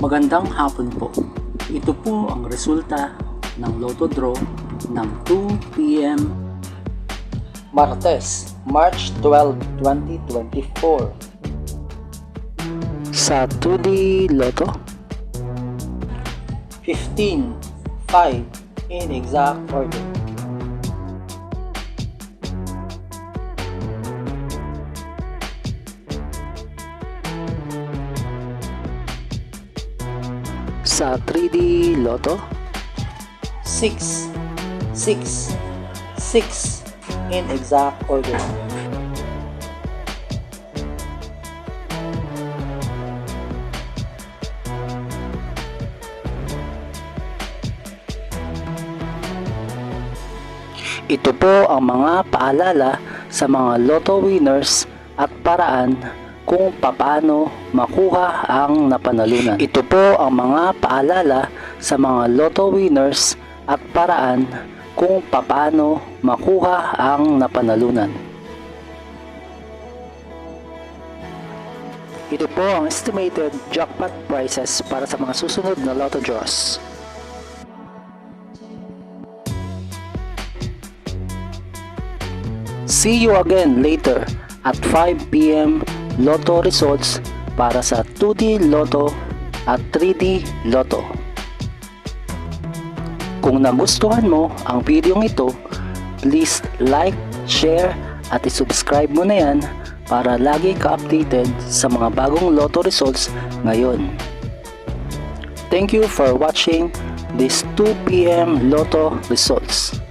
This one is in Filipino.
Magandang hapon po. Ito po ang resulta ng Lotto Draw ng 2 p.m. Martes, March 12, 2024. Sa 2D Lotto, 15, 5 in exact order. Sa 3D Lotto, 6, 6, 6 in exact order. Ito po ang mga paalala sa mga Lotto winners at paraan kung papaano makuha ang napanalunan. Ito po ang mga paalala sa mga Lotto winners at paraan kung papaano makuha ang napanalunan. Ito po ang estimated jackpot prices para sa mga susunod na Lotto draws. See you again later at 5 p.m. Lotto results para sa 2D Lotto at 3D Lotto. Kung nagustuhan mo ang video ito, please like, share at isubscribe mo na yan para lagi ka updated sa mga bagong Lotto results ngayon. Thank you for watching this 2 p.m. Lotto results.